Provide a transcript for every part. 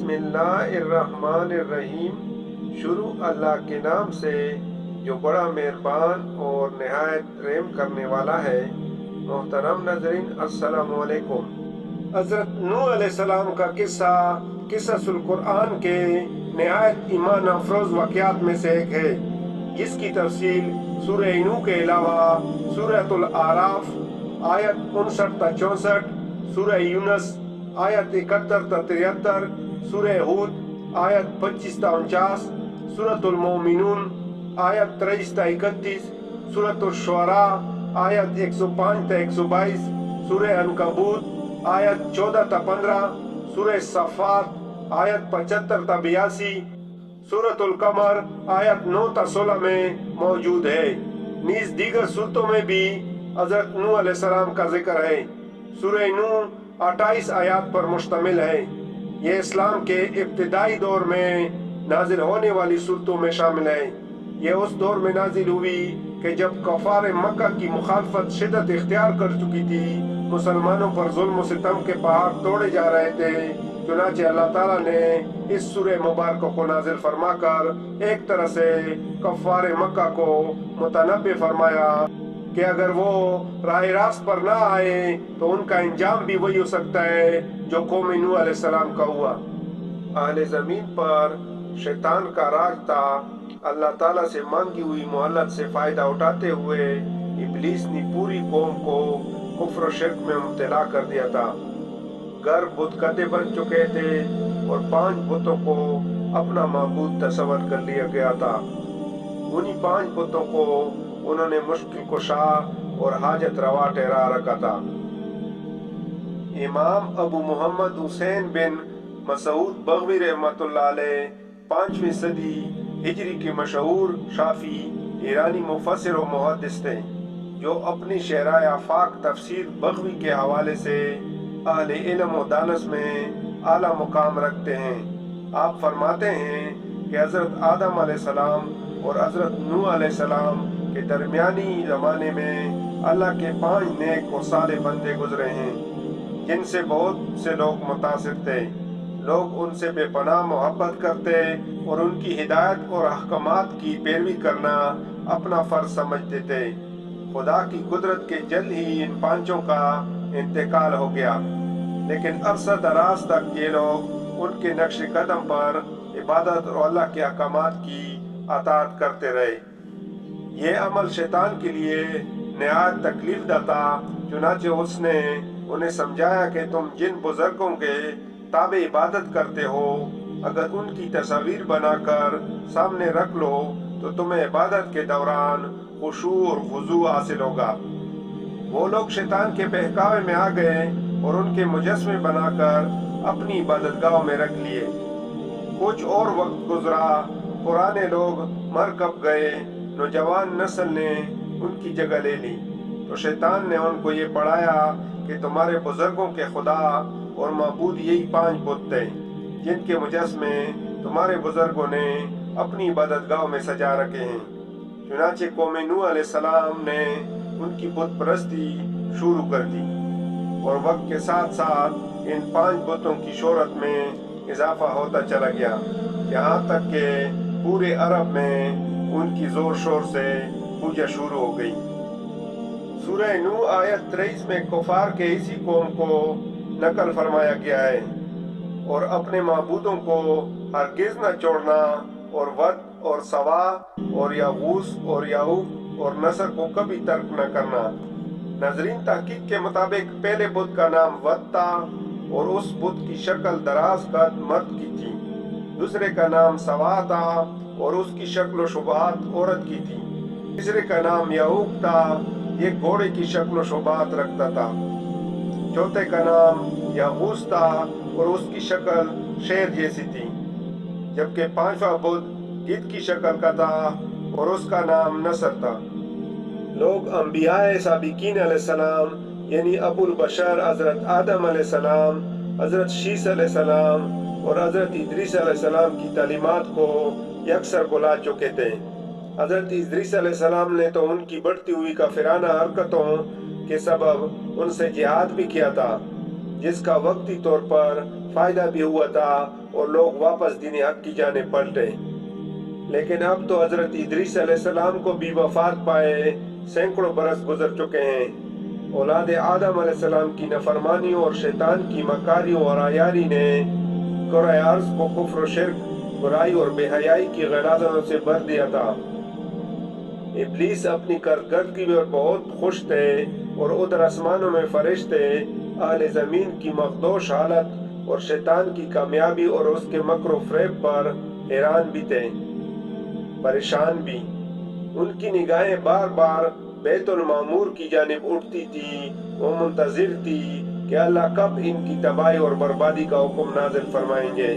بسم اللہ الرحمن الرحیم۔ شروع اللہ کے نام سے جو بڑا مہربان اور نہایت رحم کرنے والا ہے۔ محترم ناظرین، السلام علیکم۔ حضرت نوح علیہ السلام کا قصہ قصص القرآن کے نہایت ایمان افروز واقعات میں سے ایک ہے، جس کی تفصیل سورہ نوح کے علاوہ سورۃ الاعراف آیت 59 تا 64، سورہ یونس آیت 71 تا 73، سورہ ہود آیت 25 تا 49، سورۃ المومنون آیت 23 تا 31، سورۃ الشعراء آیت 105 تا 122، سورہ عنکبوت آیت 14 تا 15، سورہ صفات آیت 75 تا 82، سورۃ القمر آیت 9 تا 16 میں موجود ہے۔ نیز دیگر صورتوں میں بھی حضرت نوح علیہ السلام کا ذکر ہے۔ سورہ نوح 28 آیات پر مشتمل ہے۔ یہ اسلام کے ابتدائی دور میں نازل ہونے والی صورتوں میں شامل ہے۔ یہ اس دور میں نازل ہوئی کہ جب کفار مکہ کی مخالفت شدت اختیار کر چکی تھی، مسلمانوں پر ظلم و ستم کے پہاڑ توڑے جا رہے تھے۔ چنانچہ اللہ تعالیٰ نے اس سورہ مبارکہ کو نازل فرما کر ایک طرح سے کفار مکہ کو متنبہ فرمایا کہ اگر وہ راہ راست پر نہ آئے تو ان کا انجام بھی وہی ہو سکتا ہے جو قوم نوح علیہ السلام کا ہوا۔ اہل زمین پر شیطان کا راج تھا۔ اللہ تعالیٰ سے مانگی ہوئی مہلت سے فائدہ اٹھاتے ہوئے ابلیس نے پوری قوم کو کفر و شرک میں مبتلا کر دیا تھا۔ گھر بت کدے بن چکے تھے اور 5 بتوں کو اپنا معبود تصور کر لیا گیا تھا۔ انہی 5 بتوں کو انہوں نے مشکل کشا اور حاجت روا ٹھہرا رکھا تھا۔ امام ابو محمد حسین بن مسعود بغوی رحمۃ اللہ علیہ 5ویں صدی ہجری کے مشہور شافعی ایرانی مفسر و محدث تھے، جو اپنی شہرائے آفاق تفسیر بغوی کے حوالے سے اہل علم و دانش میں اعلیٰ مقام رکھتے ہیں۔ آپ فرماتے ہیں کہ حضرت آدم علیہ السلام اور حضرت نوح علیہ السلام کے درمیانی زمانے میں اللہ کے 5 نیک اور صالح بندے گزرے ہیں، جن سے بہت سے لوگ متاثر تھے۔ لوگ ان سے بے پناہ محبت کرتے اور ان کی ہدایت اور احکامات کی پیروی کرنا اپنا فرض سمجھتے تھے۔ خدا کی قدرت کے جلد ہی ان 5 کا انتقال ہو گیا، لیکن عرصہ دراز تک یہ لوگ ان کے نقش قدم پر عبادت اور اللہ کے احکامات کی اطاعت کرتے رہے۔ یہ عمل شیطان کے لیے نہایت تکلیف دہ تھا، چنانچہ اس نے انہیں سمجھایا کہ تم جن بزرگوں کے تابع عبادت کرتے ہو، اگر ان کی تصاویر بنا کر سامنے رکھ لو تو تمہیں عبادت کے دوران خشوع اور خضوع حاصل ہوگا۔ وہ لوگ شیطان کے بہکاوے میں آ گئے اور ان کے مجسمے بنا کر اپنی عبادت گاہوں میں رکھ لیے۔ کچھ اور وقت گزرا، پرانے لوگ مر کب گئے، نوجوان نسل نے ان کی جگہ لے لی، تو شیطان نے ان کو یہ پڑھایا کہ تمہارے بزرگوں کے خدا اور معبود یہی 5 بت تھے، جن کے مجسمے تمہارے بزرگوں نے اپنی عبادت گاہوں میں سجا رکھے ہیں۔ چنانچہ قوم نوح علیہ السلام نے ان کی بت پرستی شروع کر دی، اور وقت کے ساتھ ساتھ ان 5 بتوں کی شہرت میں اضافہ ہوتا چلا گیا، یہاں تک کہ پورے عرب میں ان کی زور شور سے پوجا شروع ہو گئی۔ سورہ نوح آیت 23 میں کفار کے اسی قوم کو نقل فرمایا گیا ہے، اور اپنے معبودوں کو ہرگز نہ چھوڑنا، اور ود اور سوا اور یغوث اور یعوق اور نصر کو کبھی ترک نہ کرنا۔ ناظرین، تحقیق کے مطابق پہلے بت کا نام ود تھا اور اس بت کی شکل دراز قد مرد کی تھی۔ دوسرے کا نام سوا تھا اور اس کی شکل و شبہات عورت کی تھی۔ تیسرے کا نام یعوق تھا، یہ گھوڑے کی شکل و شبہات رکھتا تھا۔ چوتھے کا نام یغوث تھا اور اس کی شکل شیر جیسی تھی، جبکہ 5واں بت گدھ کی شکل کا تھا اور اس کا نام نصر تھا۔ لوگ انبیاء سابقین علیہ السلام یعنی ابو البشر حضرت آدم علیہ السلام، حضرت شیث علیہ السلام اور حضرت ادریس علیہ السلام کی تعلیمات کو یکسر بلا چکے تھے۔ حضرت ادریس علیہ السلام نے تو ان کی بڑھتی ہوئی کافرانہ حرکتوں کے سبب ان سے جہاد بھی کیا تھا، جس کا وقتی طور پر فائدہ بھی ہوا تھا اور لوگ واپس دین حق کی جانب پلٹے۔ لیکن اب تو حضرت ادریس علیہ السلام کو بھی وفات پائے سینکڑوں برس گزر چکے ہیں۔ اولاد آدم علیہ السلام کی نافرمانیوں اور شیطان کی مکاریوں اور عیاری نے کرۂ ارض کو کفر و شرک، برائی اور بے حیائی کی غلاظتوں سے بھر دیا تھا۔ ابلیس اپنی کارکردگی پر بہت خوش تھے اور ادھر آسمانوں میں فرشتے اہل زمین کی مخدوش حالت اور شیطان کی کامیابی اور اس کے مکر و فریب پر حیران بھی تھے، پریشان بھی۔ ان کی نگاہیں بار بار بیت المعمور کی جانب اٹھتی تھی، وہ منتظر تھی کہ اللہ کب ان کی تباہی اور بربادی کا حکم نازل فرمائیں گے۔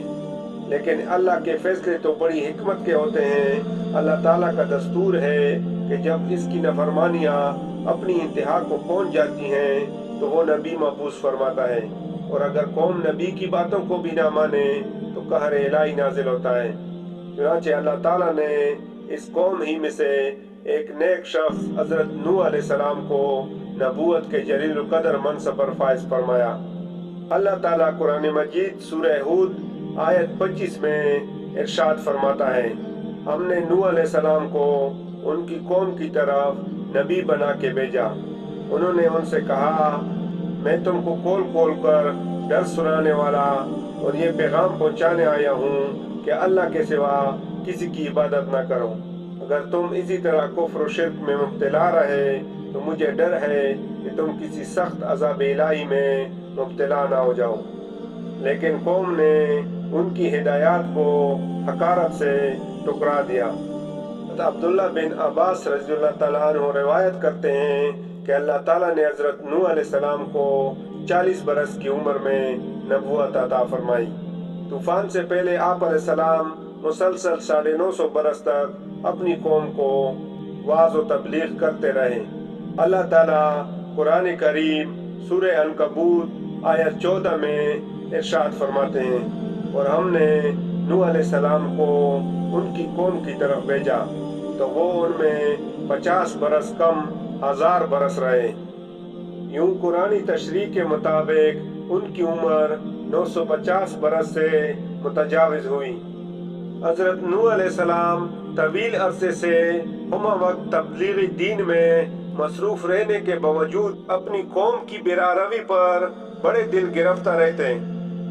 لیکن اللہ کے فیصلے تو بڑی حکمت کے ہوتے ہیں۔ اللہ تعالیٰ کا دستور ہے کہ جب اس کی نافرمانیاں اپنی انتہا کو پہنچ جاتی ہیں تو وہ نبی مبعوث فرماتا ہے، اور اگر قوم نبی کی باتوں کو بھی نہ مانے تو قہر الہی نازل ہوتا ہے۔ چنانچہ اللہ تعالیٰ نے اس قوم ہی میں سے ایک نیک شخص حضرت نوح علیہ السلام کو نبوت کے جلیل القدر منصب پر فائز فرمایا۔ اللہ تعالیٰ قرآن مجید سورہ ہود آیت 25 میں ارشاد فرماتا ہے، ہم نے نوح علیہ السلام کو ان کی قوم کی طرف نبی بنا کے بھیجا۔ انہوں نے ان سے کہا، میں تم کو کھول کھول کر ڈر سنانے والا اور یہ پیغام پہنچانے آیا ہوں کہ اللہ کے سوا کسی کی عبادت نہ کرو۔ اگر تم اسی طرح کفر و شرک میں مبتلا رہے تو مجھے ڈر ہے کہ تم کسی سخت عذاب الہی میں مبتلا نہ ہو جاؤ۔ لیکن قوم نے ان کی ہدایات کو حقارت سے ٹکرا دیا۔ عبداللہ بن عباس رضی اللہ تعالیٰ عنہ روایت کرتے ہیں کہ اللہ تعالیٰ نے حضرت نوح علیہ السلام کو 40 برس کی عمر میں نبوت عطا فرمائی۔ طوفان سے پہلے آپ علیہ السلام مسلسل 950 برس تک اپنی قوم کو وعظ و تبلیغ کرتے رہے۔ اللہ تعالیٰ قرآن کریم سورہ عنکبوت آیت 14 میں ارشاد فرماتے ہیں، اور ہم نے نوح علیہ السلام کو ان کی قوم کی طرف بھیجا تو وہ ان میں 50 برس کم 1000 برس رہے۔ یوں قرآنی تشریح کے مطابق ان کی عمر 950 برس سے متجاوز ہوئی۔ حضرت نوح علیہ السلام طویل عرصے سے ہمہ وقت تبلیغی دین میں مصروف رہنے کے باوجود اپنی قوم کی بے روی پر بڑے دل گرفتہ رہتے۔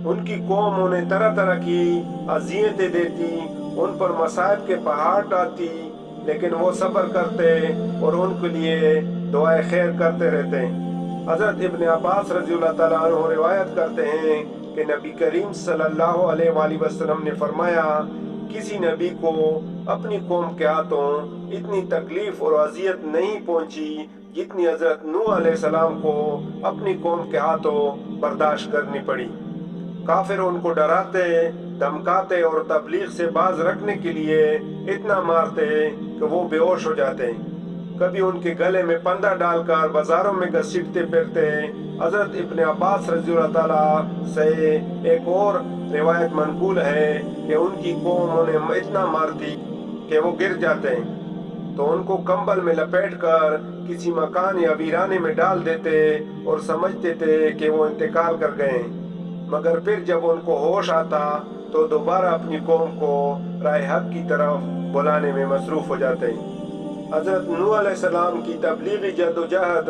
ان کی قوم انہیں طرح طرح کی اذیتیں دیتی، ان پر مصائب کے پہاڑ ڈالتی، لیکن وہ صبر کرتے اور ان کے لیے دعائے خیر کرتے رہتے۔ حضرت ابن عباس رضی اللہ تعالیٰ عنہ روایت کرتے ہیں کہ نبی کریم صلی اللہ علیہ وآلہ وسلم نے فرمایا، کسی نبی کو اپنی قوم کے ہاتھوں اتنی تکلیف اور اذیت نہیں پہنچی جتنی حضرت نوح علیہ السلام کو اپنی قوم کے ہاتھوں برداشت کرنی پڑی۔ کافر ان کو ڈراتے، دھمکاتے اور تبلیغ سے باز رکھنے کے لیے اتنا مارتے کہ وہ بے ہوش ہو جاتے۔ کبھی ان کے گلے میں پندہ ڈال کر بازاروں میں گھسیٹتے پھرتے۔ حضرت ابن عباس رضی اللہ تعالیٰ سے ایک اور روایت منقول ہے کہ ان کی قوم انہیں اتنا مارتی کہ وہ گر جاتے تو ان کو کمبل میں لپیٹ کر کسی مکان یا ویرانے میں ڈال دیتے اور سمجھتے تھے کہ وہ انتقال کر گئے، مگر پھر جب ان کو ہوش آتا تو دوبارہ اپنی قوم کو راہ حق کی طرف بلانے میں مصروف ہو جاتے۔ حضرت نوح علیہ السلام کی تبلیغی جدوجہد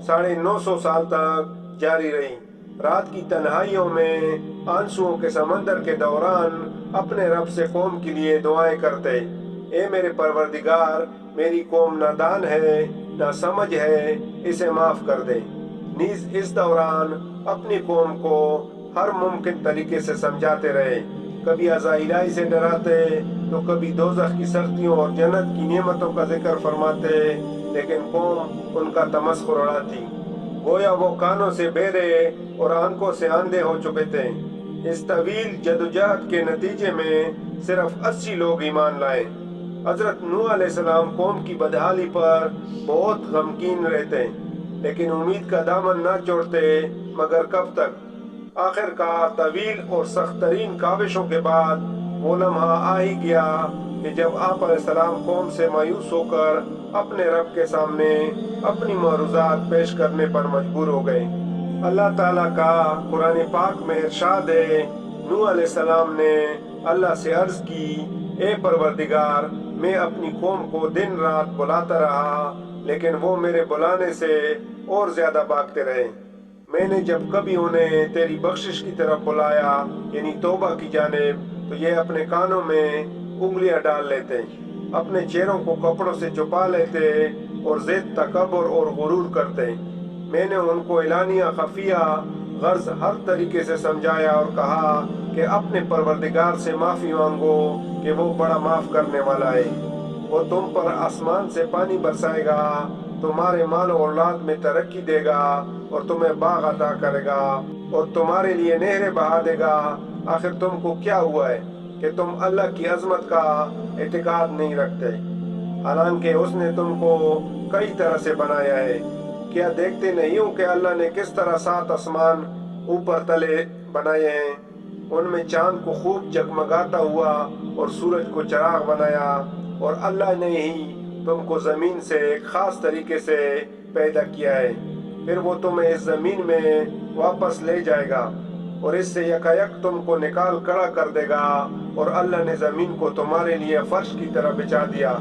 950 سال تک جاری رہی۔ رات کی تنہائیوں میں آنسوؤں کے سمندر کے دوران اپنے رب سے قوم کے لیے دعائیں کرتے، اے میرے پروردگار، میری قوم نادان ہے، نہ سمجھ ہے، اسے معاف کر دے۔ نیز اس دوران اپنی قوم کو ہر ممکن طریقے سے سمجھاتے رہے، کبھی عذاب الہی سے ڈراتے تو کبھی دوزخ کی سختیوں اور جنت کی نعمتوں کا ذکر فرماتے، لیکن قوم ان کا تمسخر اڑاتی، گویا وہ کانوں سے بہرے اور آنکھوں سے اندھے ہو چکے تھے۔ اس طویل جدوجہد کے نتیجے میں صرف 80 لوگ ایمان لائے۔ حضرت نوح علیہ السلام قوم کی بدحالی پر بہت غمگین رہتے، لیکن امید کا دامن نہ چھوڑتے، مگر کب تک؟ آخر کار طویل اور سخت ترین کاوشوں کے بعد وہ لمحہ آ ہی گیا کہ جب آپ علیہ السلام قوم سے مایوس ہو کر اپنے رب کے سامنے اپنی معروضات پیش کرنے پر مجبور ہو گئے۔ اللہ تعالیٰ کا قرآن پاک میں ارشاد ہے، نوح علیہ السلام نے اللہ سے عرض کی، اے پروردگار، میں اپنی قوم کو دن رات بلاتا رہا لیکن وہ میرے بلانے سے اور زیادہ بھاگتے رہے۔ میں نے جب کبھی انہیں تیری بخشش کی طرف بلایا یعنی توبہ کی جانب، تو یہ اپنے کانوں میں انگلیاں ڈال لیتے، اپنے چہروں کو کپڑوں سے چھپا لیتے اور ضد، تکبر اور غرور کرتے۔ میں نے ان کو اعلانیہ، خفیہ، غرض ہر طریقے سے سمجھایا اور کہا کہ اپنے پروردگار سے معافی مانگو کہ وہ بڑا معاف کرنے والا ہے۔ وہ تم پر آسمان سے پانی برسائے گا، تمہارے مال و اولاد میں ترقی دے گا اور تمہیں باغ عطا کرے گا اور تمہارے لیے نہریں بہا دے گا۔ آخر تم کو کیا ہوا ہے کہ تم اللہ کی عظمت کا اعتقاد نہیں رکھتے، حالانکہ اس نے تم کو کئی طرح سے بنایا ہے۔ کیا دیکھتے نہیں ہو کہ اللہ نے کس طرح 7 آسمان اوپر تلے بنائے ہیں، ان میں چاند کو خوب جگمگاتا ہوا اور سورج کو چراغ بنایا، اور اللہ نے ہی تم کو زمین سے ایک خاص طریقے سے پیدا کیا ہے۔ پھر وہ تمہیں اس زمین میں واپس لے جائے گا اور اس سے یکایک تم کو نکال کھڑا کر دے گا، اور اللہ نے زمین کو تمہارے لیے فرش کی طرح بچھا دیا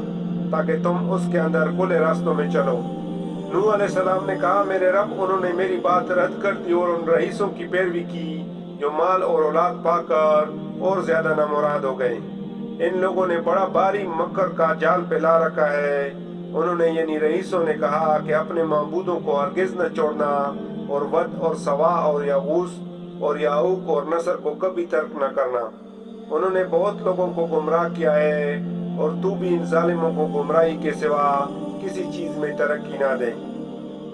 تاکہ تم اس کے اندر کھلے راستوں میں چلو۔ نوح علیہ السلام نے کہا، میرے رب، انہوں نے میری بات رد کر دی اور ان رئیسوں کی پیروی کی جو مال اور اولاد پا کر اور زیادہ نامراد ہو گئے۔ ان لوگوں نے بڑا بھاری مکر کا جال پھیلا رکھا ہے۔ انہوں نے یعنی رئیسوں نے کہا کہ اپنے معبودوں کو ہرگز نہ چھوڑنا، اور ود اور سوا اور یغوث اور یعوق اور نصر کو کبھی ترک نہ کرنا۔ انہوں نے بہت لوگوں کو گمراہ کیا ہے، اور تو بھی ان ظالموں کو گمراہی کے سوا کسی چیز میں ترقی نہ دے۔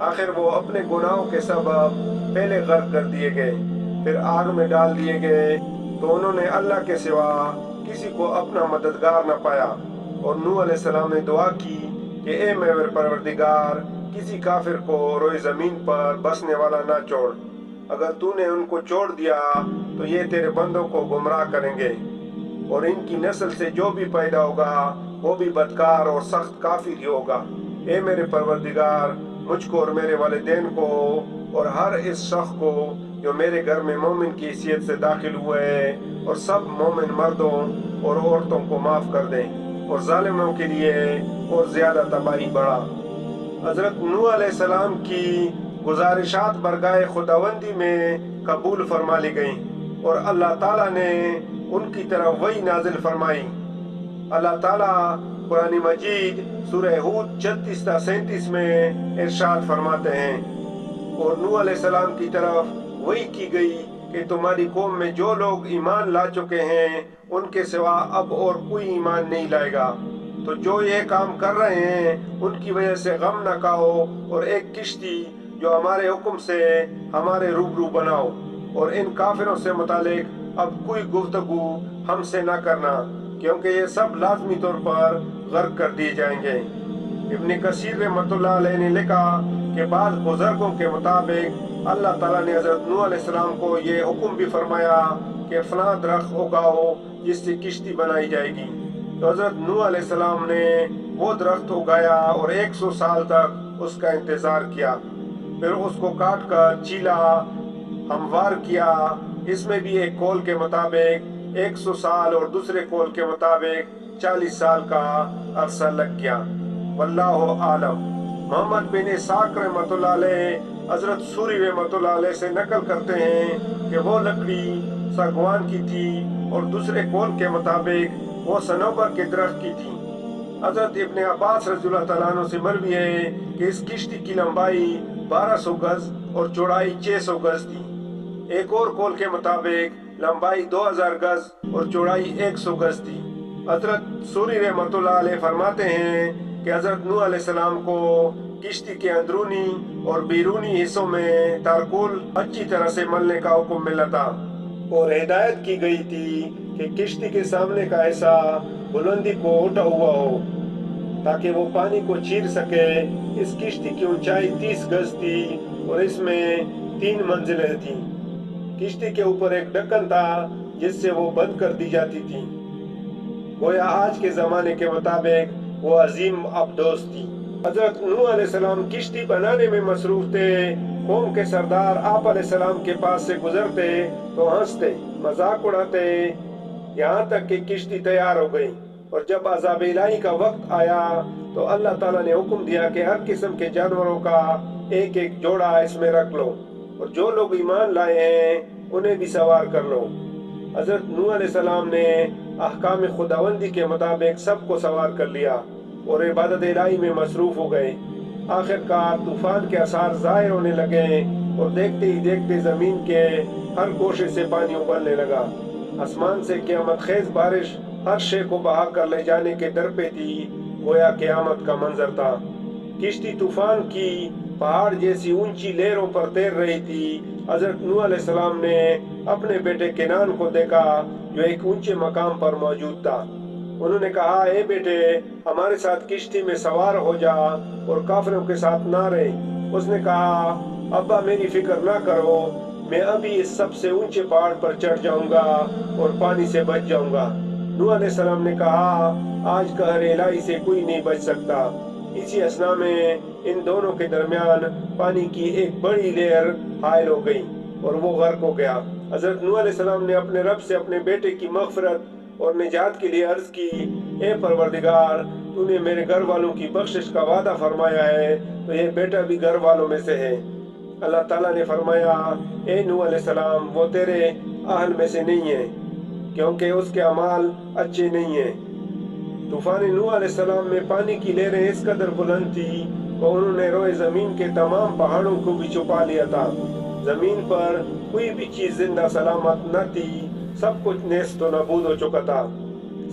آخر وہ اپنے گناہوں کے سبب پہلے غرق کر دیے گئے، پھر آگ میں ڈال دیے گئے، تو انہوں نے اللہ کے سوا کسی کو اپنا مددگار نہ پایا۔ اور نوح علیہ السلام نے دعا کی کہ اے میرے پروردگار، کسی کافر کو روئے زمین پر بسنے والا نہ چھوڑ۔ اگر تو نے ان کو چھوڑ دیا تو یہ تیرے بندوں کو گمراہ کریں گے، اور ان کی نسل سے جو بھی پیدا ہوگا وہ بھی بدکار اور سخت کافر ہی ہوگا۔ اے میرے پروردگار، مجھ کو اور میرے والدین کو اور ہر اس شخص کو جو میرے گھر میں مومن کی حیثیت سے داخل ہوئے اور سب مومن مردوں اور عورتوں کو معاف کر دیں، اور ظالموں کے لیے اور زیادہ تباہی بڑھا۔ حضرت نوح علیہ السلام کی گزارشات برگاہ خداوندی میں قبول فرما لی گئیں، اور اللہ تعالیٰ نے ان کی طرف وحی نازل فرمائی۔ اللہ تعالیٰ قرآن مجید سورہ ہود 36 تا 37 میں ارشاد فرماتے ہیں، اور نوح علیہ السلام کی طرف وحی کی گئی کہ تمہاری قوم میں جو لوگ ایمان لا چکے ہیں ان کے سوا اب اور کوئی ایمان نہیں لائے گا، تو جو یہ کام کر رہے ہیں ان کی وجہ سے غم نہ کھاؤ، اور ایک کشتی جو ہمارے حکم سے ہمارے روبرو بناؤ، اور ان کافروں سے متعلق اب کوئی گفتگو ہم سے نہ کرنا، کیونکہ یہ سب لازمی طور پر غرق کر دیے جائیں گے۔ ابن کثیر رحمۃ اللہ علیہ نے لکھا کہ بعض بزرگوں کے مطابق اللہ تعالیٰ نے حضرت نوح علیہ السلام کو یہ حکم بھی فرمایا کہ فلاں درخت اگاؤ جس سے کشتی بنائی جائے گی، تو حضرت نوح علیہ السلام نے وہ درخت اگایا اور 100 سال تک اس کا انتظار کیا، پھر اس کو کاٹ کر چیلا، ہموار کیا۔ اس میں بھی ایک قول کے مطابق 100 سال اور دوسرے قول کے مطابق 40 سال کا عرصہ لگ گیا، واللہ عالم۔ محمد بن اسحاق رحمۃ اللہ علیہ حضرت سوری رحمۃ اللہ علیہ سے نقل کرتے ہیں کہ وہ لکڑی ساگوان کی تھی، اور دوسرے قول کے مطابق وہ صنوبر کے درخت کی تھی۔ حضرت ابن عباس رضی اللہ تعالیٰ عنہ سے مروی ہے کہ اس کشتی کی لمبائی 1200 گز اور چوڑائی 600 گز تھی۔ ایک اور قول کے مطابق لمبائی 2000 گز اور چوڑائی 100 گز تھی۔ حضرت سوری رحمۃ اللہ علیہ فرماتے ہیں کہ حضرت نوح علیہ السلام کو کشتی کے اندرونی اور بیرونی حصوں میں تارکول اچھی طرح سے ملنے کا حکم ملا تھا، اور ہدایت کی گئی تھی کہ کشتی کے سامنے کا حصہ بلندی کو اٹھا ہوا ہو تاکہ وہ پانی کو چیر سکے۔ اس کشتی کی اونچائی 30 گز تھی اور اس میں 3 منزلیں تھیں۔ کشتی کے اوپر ایک ڈھکن تھا جس سے وہ بند کر دی جاتی تھی، گویا آج کے زمانے کے مطابق وہ عظیم ابدوس تھی۔ حضرت نوح علیہ السلام کشتی بنانے میں مصروف تھے، قوم کے سردار آپ علیہ السلام کے پاس سے گزرتے تو ہنستے، مذاق اڑاتے، یہاں تک کہ کشتی تیار ہو گئی۔ اور جب عذاب الہی کا وقت آیا تو اللہ تعالیٰ نے حکم دیا کہ ہر قسم کے جانوروں کا ایک ایک جوڑا اس میں رکھ لو، اور جو لوگ ایمان لائے ہیں انہیں بھی سوار کر لو۔ حضرت نوح علیہ السلام نے احکام خداوندی کے مطابق سب کو سوار کر لیا اور عبادت الہی میں مصروف ہو گئے۔ آخر کار طوفان کے آثار ظاہر ہونے لگے اور دیکھتے ہی دیکھتے زمین کے ہر گوشے سے پانی ابلنے لگا۔ آسمان سے قیامت خیز بارش ہر شے کو بہا کر لے جانے کے در پہ تھی، گویا قیامت کا منظر تھا۔ کشتی طوفان کی پہاڑ جیسی اونچی لہروں پر تیر رہی تھی۔ حضرت نوح علیہ السلام نے اپنے بیٹے کنعان کو دیکھا جو ایک اونچے مقام پر موجود تھا۔ انہوں نے کہا، اے بیٹے، ہمارے ساتھ کشتی میں سوار ہو جا اور کافروں کے ساتھ نہ رہے۔ اس نے کہا، ابا میری فکر نہ کرو، میں ابھی اس سب سے اونچے پہاڑ پر چڑھ جاؤں گا اور پانی سے بچ جاؤں گا۔ نوح علیہ السلام نے کہا، آج قہر الہی سے کوئی نہیں بچ سکتا۔ اسی اثنا میں ان دونوں کے درمیان پانی کی ایک بڑی لہر حائل ہو گئی اور وہ غرق ہو گیا۔ حضرت نوح علیہ السلام نے اپنے رب سے اپنے بیٹے کی مغفرت اور نجات کے لیے عرض کی، اے پروردگار، تو نے میرے گھر والوں کی بخشش کا وعدہ فرمایا ہے تو یہ بیٹا بھی گھر والوں میں سے ہے۔ اللہ تعالیٰ نے فرمایا، اے نوح علیہ السلام، وہ تیرے اہل میں سے نہیں ہے کیونکہ اس کے اعمال اچھے نہیں ہیں۔ طوفان نوح علیہ السلام میں پانی کی لہریں اس قدر بلند تھی اور انہوں نے روئے زمین کے تمام پہاڑوں کو بھی چھپا لیا تھا۔ زمین پر کوئی بھی چیز زندہ سلامت نہ تھی، سب کچھ نیست و نابود ہو چکا تھا۔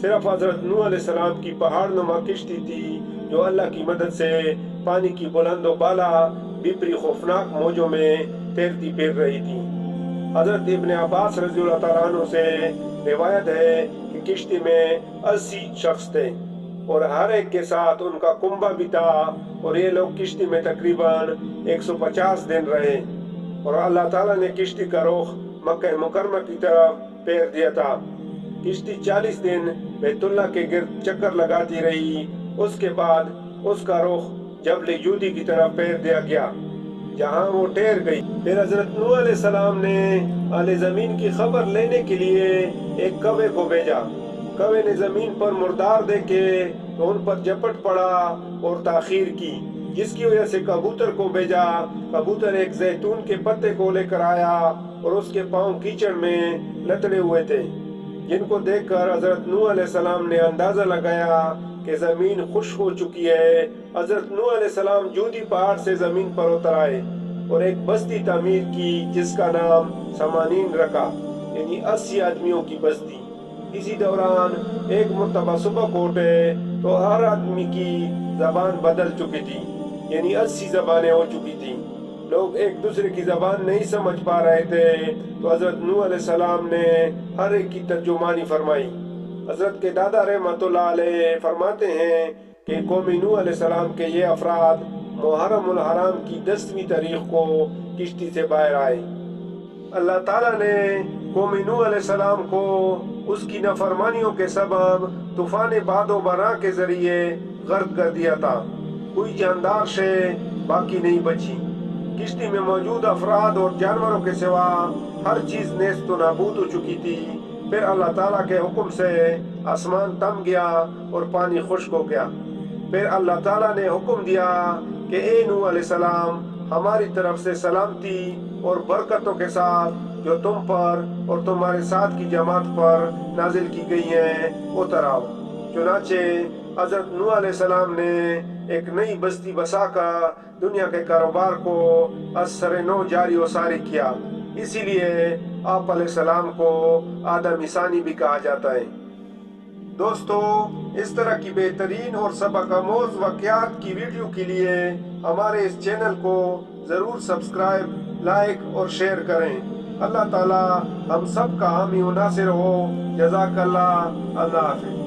صرف حضرت نوح علیہ السلام کی پہاڑ نما کشتی تھی جو اللہ کی مدد سے پانی کی بلند و بالا بپری خوفناک موجوں میں تیرتی پھر رہی تھی۔ حضرت ابن عباس رضی اللہ تعالیٰ عنہ سے روایت ہے کہ کشتی میں 80 شخص تھے اور ہر ایک کے ساتھ ان کا کنبہ بھی تھا، اور یہ لوگ کشتی میں تقریباً 150 دن رہے، اور اللہ تعالیٰ نے کشتی کا رخ مکہ مکرمہ کی طرف پھیر دیا تھا۔ کشتی 40 دن بیت اللہ کے گرد چکر لگاتی رہی، اس کے بعد اس کا رخ جبل جودی کی طرف پھیر دیا گیا جہاں وہ ٹھہر گئی۔ پھر حضرت نوح علیہ السلام نے اہل زمین کی خبر لینے کے لیے ایک کوے کو بھیجا۔ کوے نے زمین پر مردار دیکھے تو ان پر جھپٹ پڑا اور تاخیر کی، جس کی وجہ سے کبوتر کو بھیجا۔ کبوتر ایک زیتون کے پتے کو لے کر آیا اور اس کے پاؤں کیچڑ میں لتڑے ہوئے تھے، جن کو دیکھ کر حضرت نوح علیہ السلام نے اندازہ لگایا کہ زمین خشک ہو چکی ہے۔ حضرت نوح علیہ السلام جودی پہاڑ سے زمین پر اتر آئے اور ایک بستی تعمیر کی جس کا نام سمانین رکھا، یعنی 80 آدمیوں کی بستی۔ اسی دوران ایک مرتبہ صبح کو اٹھے تو ہر آدمی کی زبان بدل چکی تھی، یعنی 80 زبانیں ہو چکی تھیں۔ لوگ ایک دوسرے کی زبان نہیں سمجھ پا رہے تھے تو حضرت نوح علیہ السلام نے ہر ایک کی ترجمانی فرمائی۔ حضرت کے دادا رحمۃ اللہ علیہ فرماتے ہیں کہ قوم نوح علیہ السلام کے یہ افراد محرم الحرام کی 10ویں تاریخ کو کشتی سے باہر آئے۔ اللہ تعالیٰ نے قوم نوح علیہ السلام کو اس کی نافرمانیوں کے سبب طوفان باد و برا کے ذریعے غرق کر دیا تھا۔ کوئی جاندار شے باقی نہیں بچی۔ کشتی میں موجود افراد اور جانوروں کے سوا ہر چیز نیست و نابود ہو چکی تھی۔ پھر اللہ تعالیٰ کے حکم سے آسمان تم گیا اور پانی خشک ہو گیا۔ پھر اللہ تعالیٰ نے حکم دیا کہ اے نوح علیہ السلام، ہماری طرف سے سلامتی اور برکتوں کے ساتھ جو تم پر اور تمہارے ساتھ کی جماعت پر نازل کی گئی ہیں اتر آؤ۔ چنانچہ حضرت نوح علیہ السلام نے ایک نئی بستی بسا کر دنیا کے کاروبار کو از سر نو جاری و ساری کیا۔ اسی لیے آپ علیہ السلام کو آدم ثانی بھی کہا جاتا ہے۔ دوستو، اس طرح کی بہترین اور سبق آموز واقعات کی ویڈیو کے لیے ہمارے اس چینل کو ضرور سبسکرائب، لائک اور شیئر کریں۔ اللہ تعالی ہم سب کا حامی و ناصر ہو۔ جزاک اللہ۔ اللہ حافظ۔